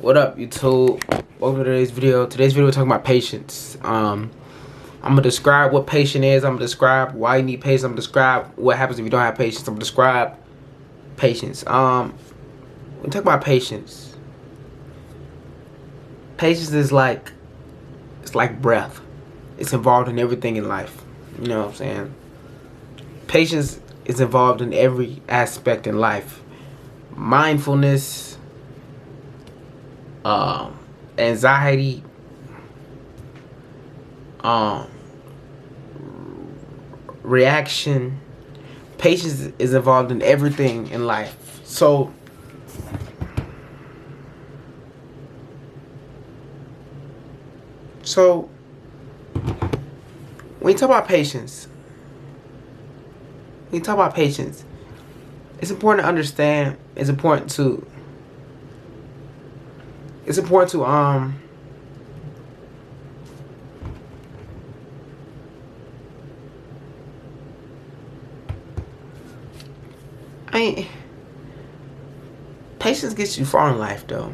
What up, YouTube? Welcome to today's video. Today's video we're talking about patience. I'm gonna describe what patience is. I'm gonna describe why you need patience. I'm gonna describe what happens if you don't have patience. I'm gonna describe patience. We talk about patience. Patience is like breath. It's involved in everything in life. You know what I'm saying? Patience is involved in every aspect in life. Mindfulness, anxiety, reaction. Patience is involved in everything in life. So when you talk about patience, it's important to understand. It's important to patience gets you far in life, though.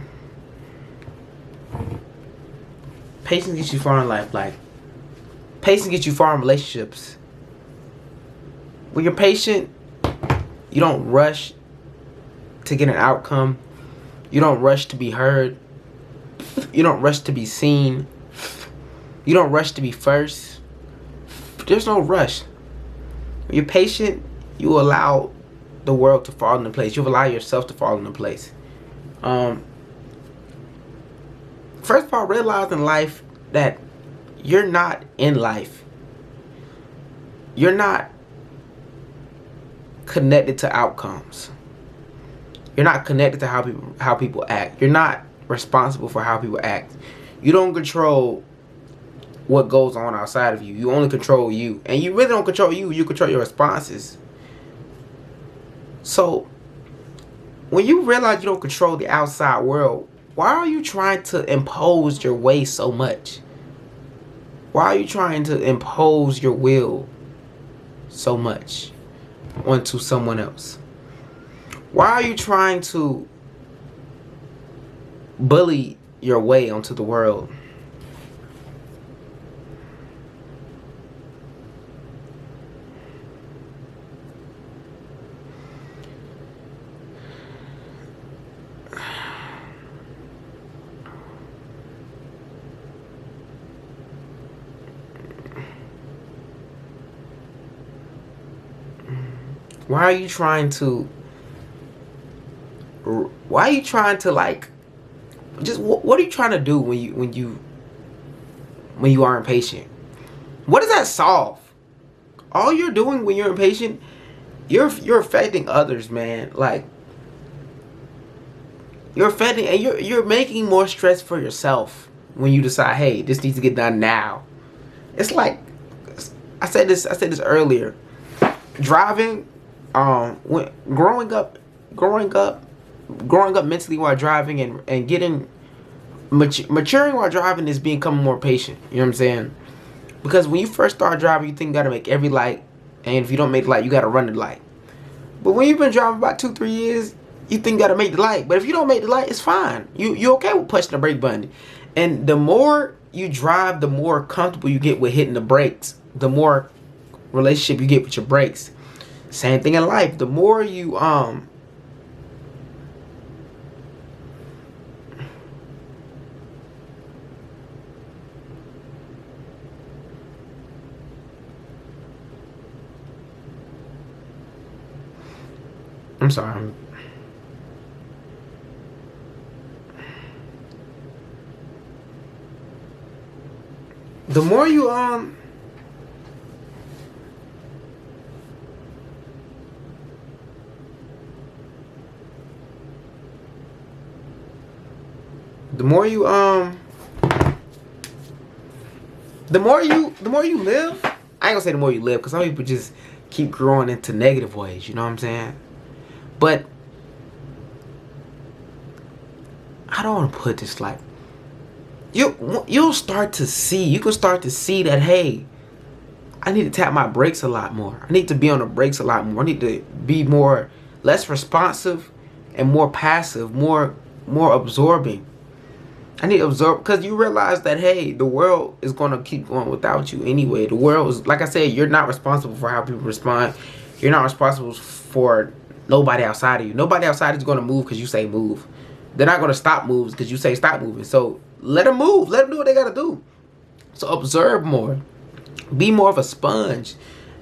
Patience gets you far in life. Like, patience gets you far in relationships. When you're patient, you don't rush to get an outcome. You don't rush to be heard. You don't rush to be seen. You don't rush to be first. There's no rush. When you're patient, you allow the world to fall into place. You allow yourself to fall into place. First of all, realize in life that you're not in life. You're not connected to outcomes. You're not connected to how people act. You're not responsible for how people act. You don't control what goes on outside of you. You only control you. And you really don't control you. You control your responses. So, when you realize you don't control the outside world, why are you trying to impose your way so much? Why are you trying to impose your will so much onto someone else? Why are you trying to bully your way onto the world? Why are you trying to like, just what are you trying to do when you are impatient? What does that solve? All you're doing when you're impatient, you're affecting others, man. Like, you're affecting, and you're making more stress for yourself when you decide, hey, this needs to get done now. It's like, I said this earlier. Driving, when growing up mentally while driving and getting maturing while driving is becoming more patient. You know what I'm saying? Because when you first start driving, you think you gotta make every light, and if you don't make the light, you gotta run the light. But when you've been driving about 2-3 years, you think you gotta make the light. But if you don't make the light, it's fine. You okay with pushing the brake button. And the more you drive, the more comfortable you get with hitting the brakes. The more relationship you get with your brakes. Same thing in life. The more you I'm sorry. The more you live, I ain't gonna say the more you live, because some people just keep growing into negative ways, you know what I'm saying? But I don't want to put this like, you'll start to see, you can start to see that, hey, I need to tap my brakes a lot more. I need to be on the brakes a lot more. I need to be less responsive and more passive, more absorbing. I need to absorb, because you realize that, hey, the world is going to keep going without you anyway. The world is, like I said, you're not responsible for how people respond. You're not responsible for nobody outside of you. Nobody outside is going to move because you say move. They're not going to stop moves because you say stop moving. So let them move. Let them do what they got to do. So observe more. Be more of a sponge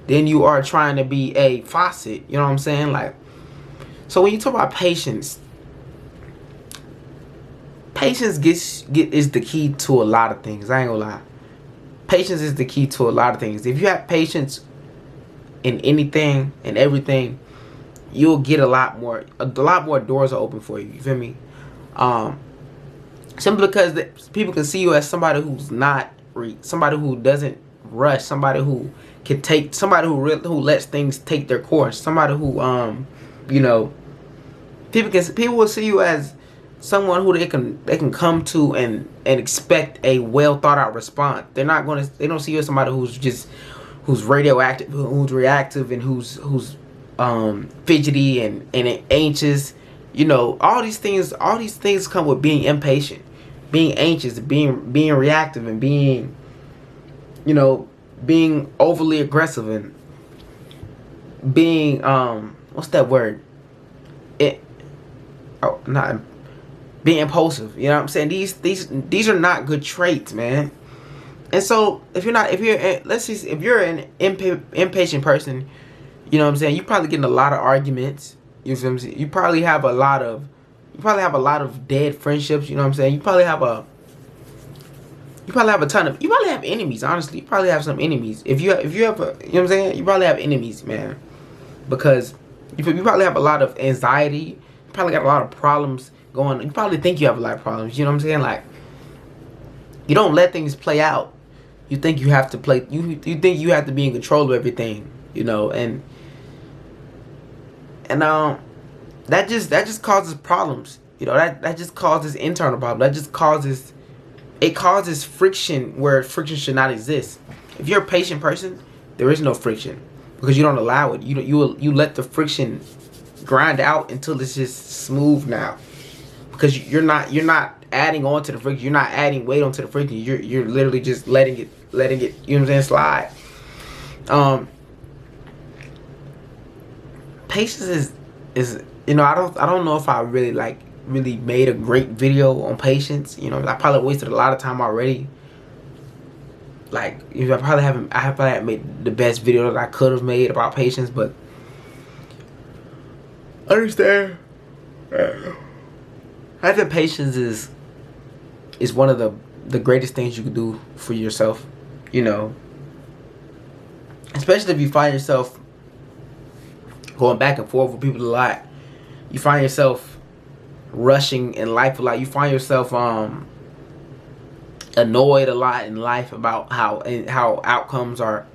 than you are trying to be a faucet. You know what I'm saying? Like, so when you talk about patience, patience is the key to a lot of things. I ain't gonna lie. Patience is the key to a lot of things. If you have patience in anything and everything, you'll get a lot more doors are open for you. You feel me? Simply because people can see you as somebody who's not somebody who doesn't rush, somebody who can take, somebody who lets things take their course, somebody who you know, people will see you as someone who they can come to and expect a well thought out response. They don't see you as somebody who's radioactive, who's reactive, and who's fidgety and anxious. You know, all these things come with being impatient, being anxious, being reactive, and being, you know, being overly aggressive, and being what's that word? Not being impulsive. You know what I'm saying? These are not good traits, man. And so if you're an impatient person, you know what I'm saying, you probably getting a lot of arguments. You feel me? You probably have a lot of dead friendships. You know what I'm saying? You probably have enemies. Honestly, you probably have some enemies. If you have you know what I'm saying, you probably have enemies, man, because you probably have a lot of anxiety. You probably got a lot of problems going. You probably think you have a lot of problems. You know what I'm saying? Like, you don't let things play out. You think you have to play. You think you have to be in control of everything. You know, and that just causes problems. You know, that just causes internal problems. That just causes friction where friction should not exist. If you're a patient person, there is no friction because you don't allow it. You let the friction grind out until it's just smooth now, because you're not adding on to the friction. You're not adding weight onto the friction. You're literally just letting it. You know what I'm saying? Slide. Patience is you know, I don't know if I really made a great video on patience. You know, I probably wasted a lot of time already. Like, I probably haven't made the best video that I could have made about patience, but understand, I think patience is one of the greatest things you can do for yourself. You know, especially if you find yourself going back and forth with people a lot. You find yourself rushing in life a lot. You find yourself annoyed a lot in life about how outcomes are,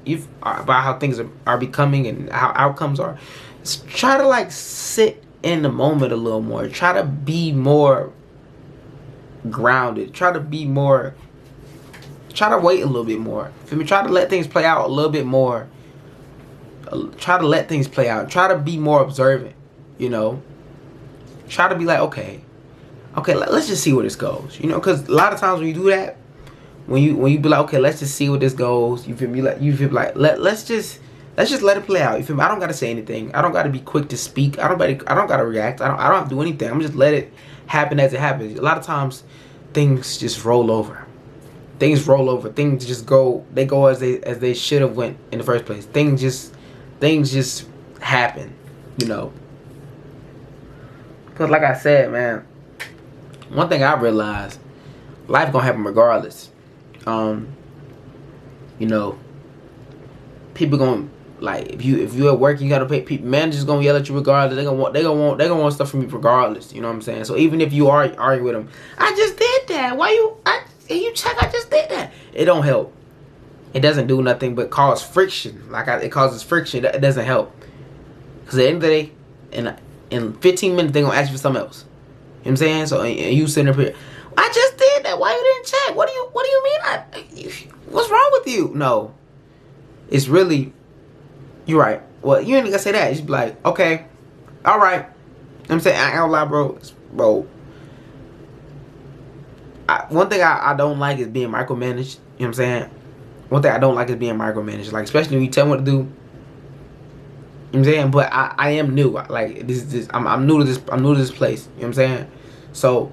about how things are becoming and how outcomes are. Try to like sit in the moment a little more. Try to be more grounded. Try to wait a little bit more. Feel me? Try to let things play out a little bit more. Try to let things play out. Try to be more observant. You know, try to be like, okay, let's just see where this goes. You know, because a lot of times when you do that, when you be like, okay, let's just see where this goes. You feel me? Like, you feel like let's just let it play out. You feel me? I don't gotta say anything. I don't gotta be quick to speak. I don't gotta react. I don't have to do anything. I'm just let it happen as it happens. A lot of times, things just roll over. Things roll over. Things just go. They go as they should have went in the first place. Things just happen. You know. Because like I said, man, one thing I realized, life gonna happen regardless. You know, people gonna, like, if you at work, you gotta pay people. Managers gonna yell at you regardless. They gonna want stuff from you regardless. You know what I'm saying? So even if you are arguing with them, I just did that. Why you check? I just did that. It don't help. It doesn't do nothing but cause friction. It causes friction. It doesn't help. Because at the end of the day, in 15 minutes, they're going to ask you for something else. You know what I'm saying? So, and you sitting up here, I just did that. Why you didn't check? What do you mean? What's wrong with you? No. It's really, you're right. Well, you ain't going to say that. You just be like, okay, all right. You know what I'm saying? I ain't gonna lie, bro. One thing I don't like is being micromanaged. You know what I'm saying? One thing I don't like is being micromanaged. Like, especially when you tell me what to do. You know what I'm saying? But I am new. Like, I'm new to this. I'm new to this place. You know what I'm saying? So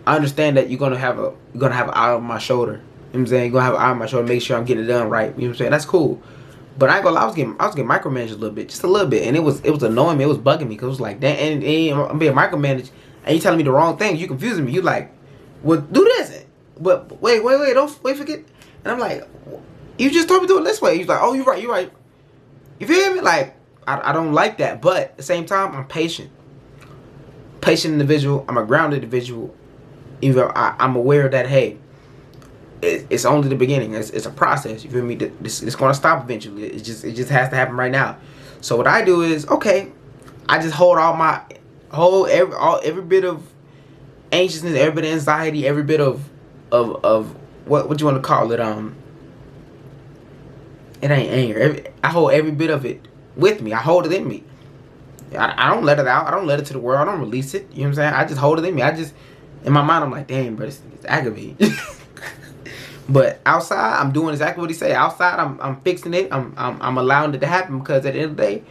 I understand that you're gonna have an eye on my shoulder. You know what I'm saying? You're gonna have an eye on my shoulder, make sure I'm getting it done right. You know what I'm saying? That's cool. But I ain't gonna lie, I was getting micromanaged a little bit, just a little bit, and it was annoying me. It was bugging me because it was like, damn, and I'm being micromanaged, and you telling me the wrong things. You confusing me. You like, well, do this, but wait, don't forget. And I'm like, you just told me to do it this way. He's like, oh, you're right. You feel me? Like, I don't like that, but at the same time, I'm patient individual. I'm a grounded individual. Even I'm aware that, hey, it's only the beginning. It's a process. You feel me? It's going to stop eventually. It just has to happen right now. So what I do is, okay, I just hold every bit of anxiousness, every bit of anxiety, every bit of what you want to call it. It ain't anger. I hold every bit of it with me. I hold it in me. I don't let it out. I don't let it to the world. I don't release it. You know what I'm saying? I just hold it in me. In my mind, I'm like, damn, bro, it's aggravating. But outside, I'm doing exactly what he said. Outside, I'm fixing it. I'm allowing it to happen because at the end of the day,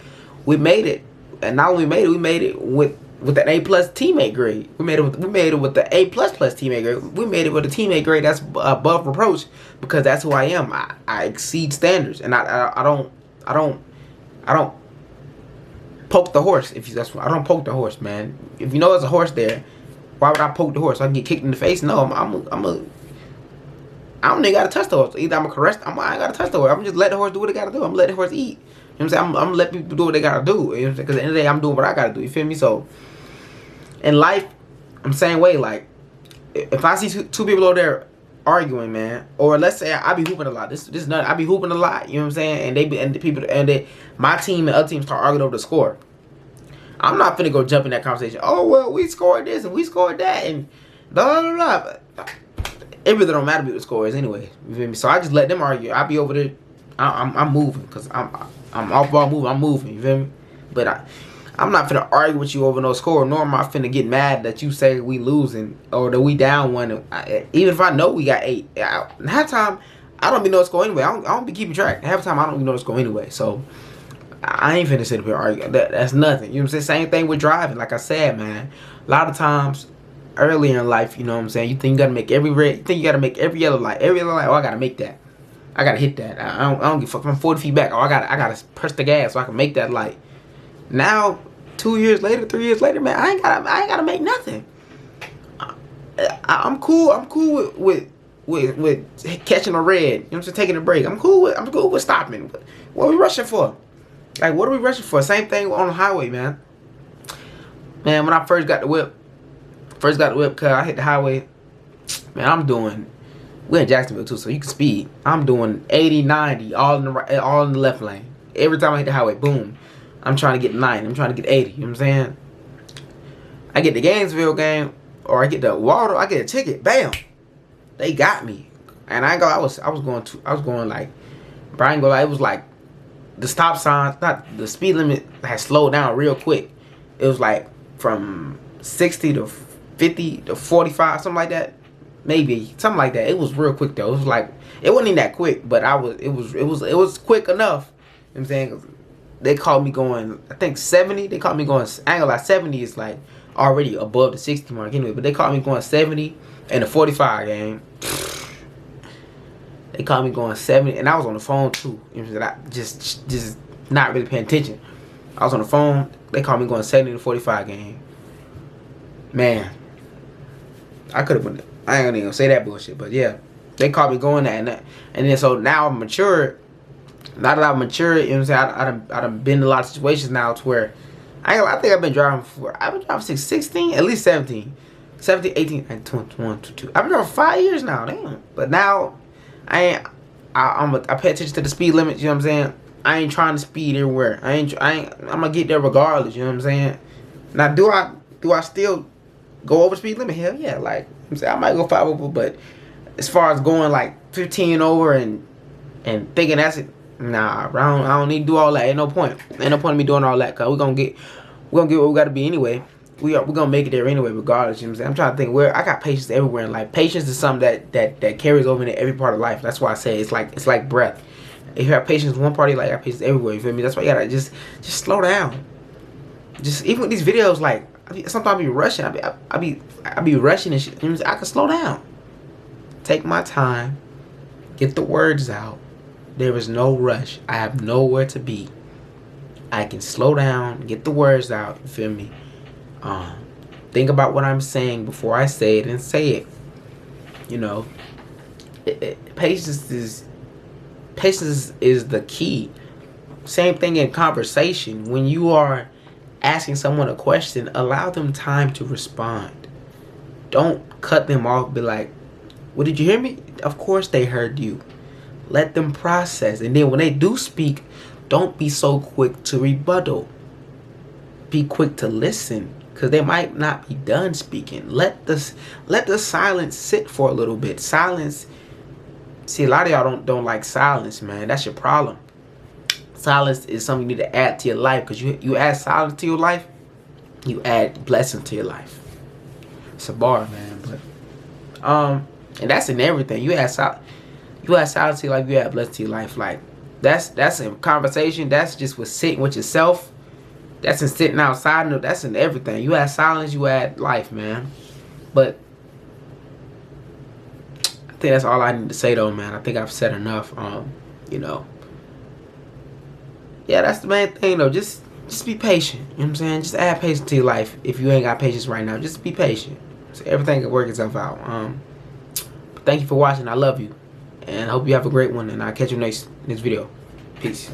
we made it. And not only made it, we made it with an A+ teammate grade. We made it with the A++ teammate grade. We made it with a teammate grade that's above reproach because that's who I am. I exceed standards, and I don't poke the horse. I don't poke the horse, man. If you know there's a horse there, why would I poke the horse? So I can get kicked in the face? No, I don't even gotta touch the horse. Either I'm gonna caress, I ain't gotta touch the horse. I'm just let the horse do what it gotta do. I'm letting the horse eat. You know what I'm saying? I'm gonna let people do what they gotta do. You know what I'm saying? Because at the end of the day, I'm doing what I gotta do. You feel me? So in life, I'm saying way, like, if I see two people over there arguing, man, or let's say I be hooping a lot. This is not. I be hooping a lot. You know what I'm saying? And my team and other teams start arguing over the score. I'm not finna go jump in that conversation. Oh well, we scored this and we scored that and blah blah blah. But it really don't matter what the score is anyway. You feel me? So I just let them argue. I be over there. I'm moving because I'm off ball moving. I'm moving. You feel me? But I'm not finna argue with you over no score. Nor am I finna get mad that you say we losing or that we down one. Even if I know we got 8, half time I don't be know the score anyway. I don't be keeping track. Half time I don't even know the score anyway. So I ain't finna sit up here arguing. That's nothing. You know what I'm saying? Same thing with driving. Like I said, man, a lot of times earlier in life, you know what I'm saying, you think you gotta make every red, you think you gotta make every yellow light. Every yellow light, oh, I gotta make that. I gotta hit that. I don't give a fuck. I'm 40 feet back. Oh, I gotta press the gas so I can make that light. Now, 2 years later, 3 years later, man, I ain't gotta make nothing. I'm cool. I'm cool with catching a red. You know what I'm saying? Taking a break. I'm cool with stopping. What are we rushing for? Like, what are we rushing for? Same thing on the highway, man. Man, when I first got the whip, cause I hit the highway, man, we're in Jacksonville too, so you can speed. I'm doing 80, 90, all in the left lane. Every time I hit the highway, boom. I'm trying to get 90, I'm trying to get 80, you know what I'm saying? I get the Gainesville game, or I get the Waldo, I get a ticket, bam. They got me. And I was going like, Brian go like, it was like, the stop signs, not the speed limit had slowed down real quick. It was like from 60 to 50 to 45, something like that. Maybe something like that. It was real quick though. It was like, it wasn't even that quick, but it was quick enough. You know what I'm saying? They called me going, I think 70. They called me going, I ain't gonna lie, 70 is like already above the 60 mark anyway. But they called me going 70 in the 45 game. They called me going 70, and I was on the phone too. You know what I'm saying? I just not really paying attention. I was on the phone. They called me going 70 to 45 game. Man, I could have been. I ain't gonna even say that bullshit, but yeah, they called me going that, and then so now I'm mature. Now that I'm mature, you know what I'm saying? I done been in a lot of situations now to where I think I've been driving since 16, at least 17, 18, and 21, 22. I've been driving 5 years now, damn. But now I pay attention to the speed limit, you know what I'm saying? I ain't trying to speed everywhere. I'm gonna get there regardless, you know what I'm saying? Now do I still go over speed limit? Hell yeah, like I'm saying I might go 5 over, but as far as going like 15 over and thinking that's it, nah, I don't need to do all that. Ain't no point in me doing all that, cause we're gonna get what we gotta be anyway. we're gonna make it there anyway, regardless. You know what I'm saying? I'm trying to think where I got patience everywhere in life. Patience is something that carries over into every part of life. That's why I say it's like breath. If you have patience in one part, you like have patience everywhere. You feel me? That's why you gotta just slow down. Just even with these videos, like sometimes I be rushing. I be rushing and shit. You know what I'm saying? I can slow down, take my time, get the words out. There is no rush. I have nowhere to be. I can slow down, get the words out. You feel me? Think about what I'm saying before I say it and say it. You know, patience is the key. Same thing in conversation. When you are asking someone a question, allow them time to respond. Don't cut them off. Be like, "Well, did you hear me?" Of course they heard you. Let them process, and then when they do speak, don't be so quick to rebuttal. Be quick to listen, because they might not be done speaking. Let the silence sit for a little bit. Silence. See, a lot of y'all don't like silence, man. That's your problem. Silence is something you need to add to your life, because you add silence to your life, you add blessing to your life. It's a bar, man. But and that's in everything. You add silence to your life, you add blessing to your life. Like that's in conversation. That's just with sitting with yourself. That's in sitting outside. No, that's in everything. You add silence, you add life, man. But I think that's all I need to say, though, man. I think I've said enough. You know. Yeah, that's the main thing, though. Just be patient. You know what I'm saying? Just add patience to your life. If you ain't got patience right now, just be patient. So everything can work itself out. But thank you for watching. I love you. And I hope you have a great one. And I'll catch you next video. Peace.